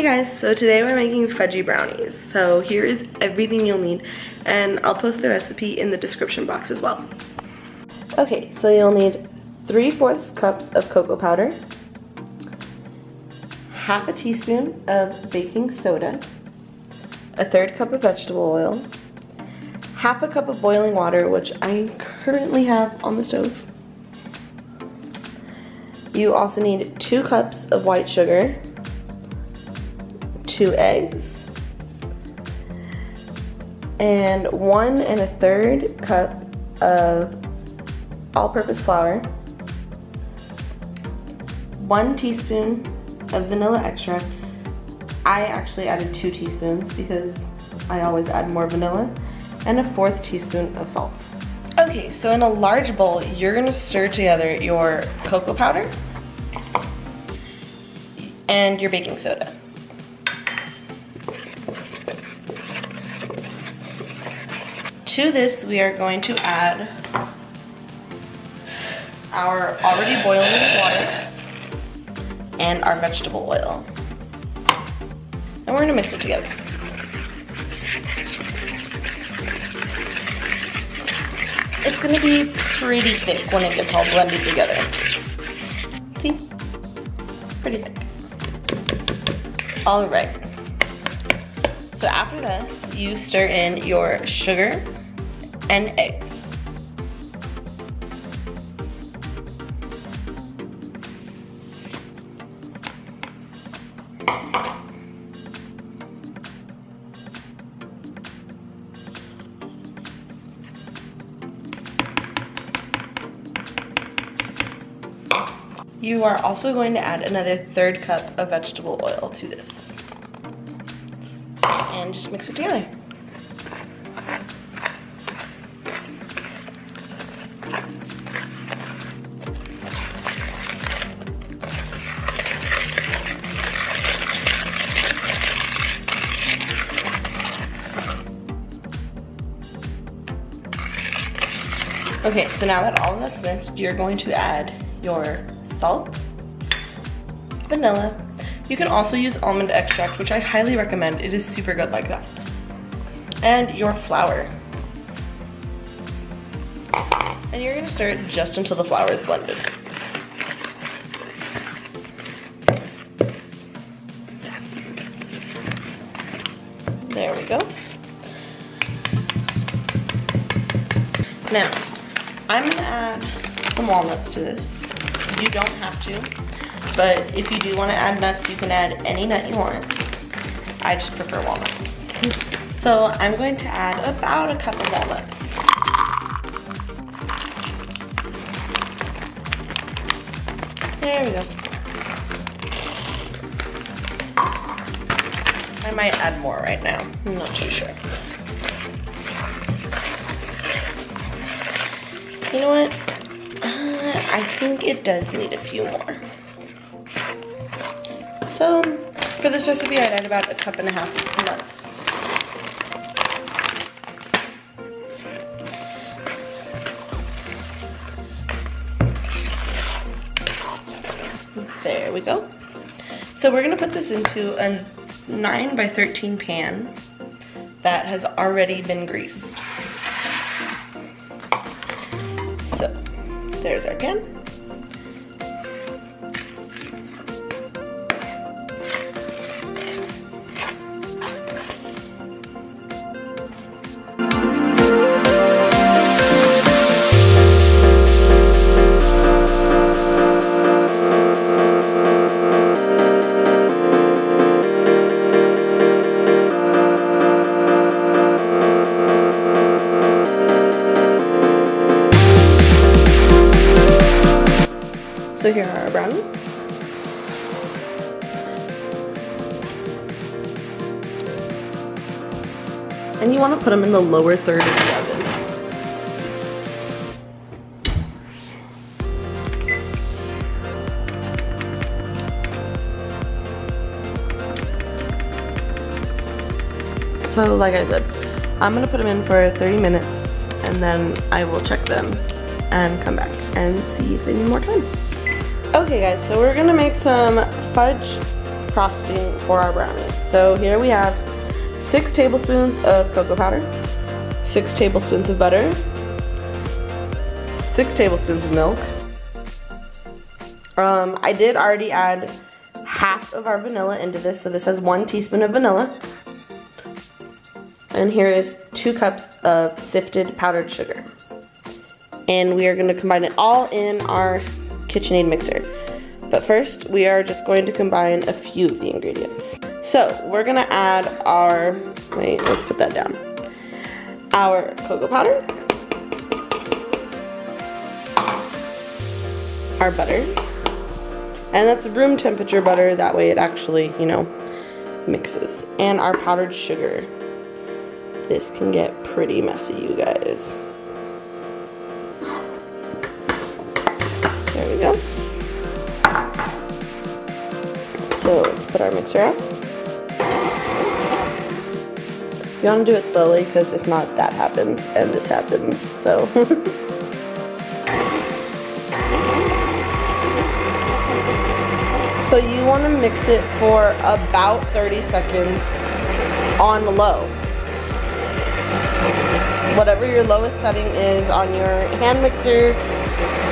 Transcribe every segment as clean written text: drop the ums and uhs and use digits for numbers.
Hey guys, so today we're making fudgy brownies. So here is everything you'll need, and I'll post the recipe in the description box as well. Okay, so you'll need 3/4 cups of cocoa powder, half a teaspoon of baking soda, a 1/3 cup of vegetable oil, half a cup of boiling water, which I currently have on the stove. You also need 2 cups of white sugar, 2 eggs, and 1 1/3 cup of all-purpose flour, 1 teaspoon of vanilla extract. I actually added 2 teaspoons because I always add more vanilla, and a 1/4 teaspoon of salt. Okay, so in a large bowl, you're gonna stir together your cocoa powder and your baking soda. To this, we are going to add our already boiling water and our vegetable oil. And we're gonna mix it together. It's gonna be pretty thick when it gets all blended together. See? Pretty thick. All right. So after this, you stir in your sugar and eggs. You are also going to add another 1/3 cup of vegetable oil to this. And just mix it together. Okay, so now that all of that's mixed, you're going to add your salt, vanilla. You can also use almond extract, which I highly recommend. It is super good like that. And your flour. And you're gonna stir it just until the flour is blended. There we go. Now, I'm gonna add some walnuts to this. You don't have to, but if you do want to add nuts, you can add any nut you want. I just prefer walnuts. So I'm going to add about a cup of walnuts. There we go. I might add more right now. I'm not too sure. You know what? I think it does need a few more. So for this recipe, I'd add about 1.5 cups of nuts. There we go. So we're gonna put this into a 9 by 13 pan that has already been greased. So there's our pan. So here are our brownies. And you want to put them in the lower third of the oven. So like I said, I'm going to put them in for 30 minutes and then I will check them and come back and see if they need more time. Okay guys, so we're gonna make some fudge frosting for our brownies. So here we have 6 tablespoons of cocoa powder, 6 tablespoons of butter, 6 tablespoons of milk. I did already add half of our vanilla into this, so this has 1 teaspoon of vanilla. And here is 2 cups of sifted powdered sugar. And we are going to combine it all in our KitchenAid mixer. But first, we are just going to combine a few of the ingredients. So, we're going to add our, wait, let's put that down. Our cocoa powder, our butter, and that's room temperature butter, that way it actually, you know, mixes. And our powdered sugar. This can get pretty messy, you guys. There we go. So let's put our mixer out. You want to do it slowly, because if not, that happens and this happens, so. So you want to mix it for about 30 seconds on low. Whatever your lowest setting is on your hand mixer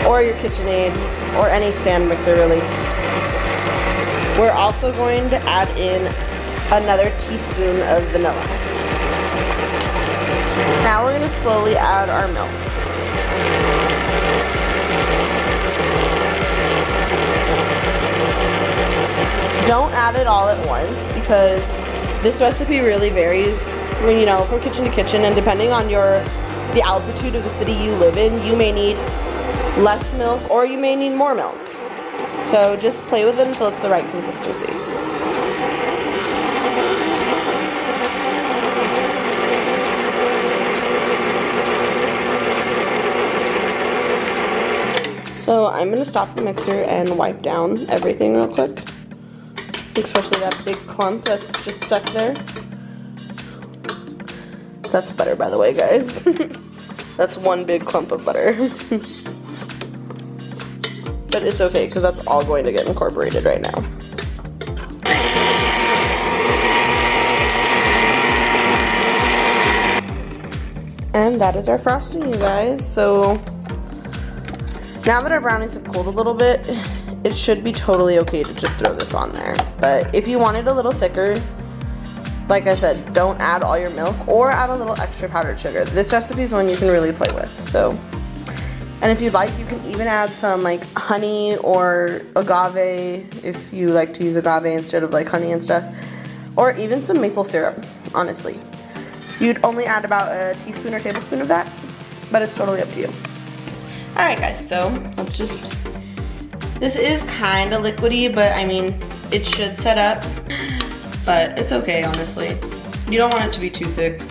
or your KitchenAid or any stand mixer really. We're also going to add in another teaspoon of vanilla. Now we're going to slowly add our milk. Don't add it all at once because this recipe really varies, you know, from kitchen to kitchen, and depending on the altitude of the city you live in, you may need less milk or you may need more milk. So just play with it until it's the right consistency. So I'm going to stop the mixer and wipe down everything real quick. Especially that big clump that's just stuck there. That's butter, by the way, guys. That's one big clump of butter. But it's okay, because that's all going to get incorporated right now. And that is our frosting, you guys. So now that our brownies have cooled a little bit, it should be totally okay to just throw this on there. But if you want it a little thicker, like I said, don't add all your milk or add a little extra powdered sugar. This recipe is one you can really play with. So, and if you'd like, you can even add some like honey or agave if you like to use agave instead of like honey and stuff, or even some maple syrup, honestly. You'd only add about a teaspoon or tablespoon of that, but it's totally up to you. Alright guys, so let's just, this is kind of liquidy, but I mean, it should set up, but it's okay, honestly. You don't want it to be too thick.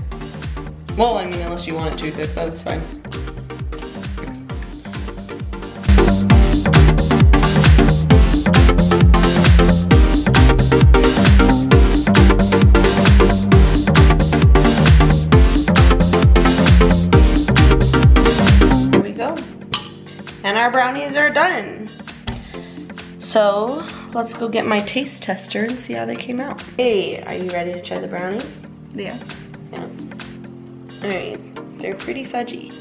Well, I mean, unless you want it too thick, that's fine. There we go. And our brownies are done. So let's go get my taste tester and see how they came out. Hey, are you ready to try the brownies? Yeah. Alright, they're pretty fudgy.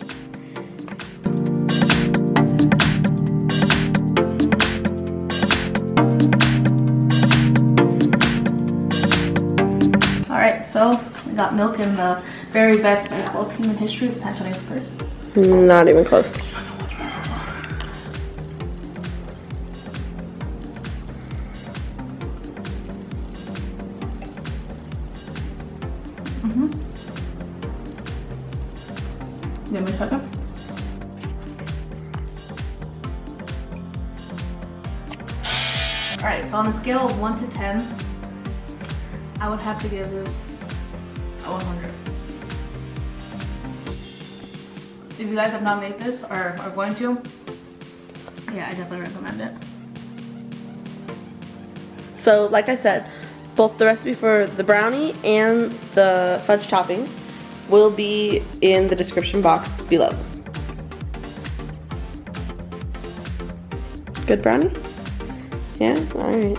Alright, so we got milk in the very best baseball team in history, the San Antonio Spurs. Not even close. You want me to try them? Alright, so on a scale of 1 to 10, I would have to give this a 100. If you guys have not made this or are going to, yeah, I definitely recommend it. So, like I said, both the recipe for the brownie and the fudge topping will be in the description box below. Good brownie? Yeah? Alright.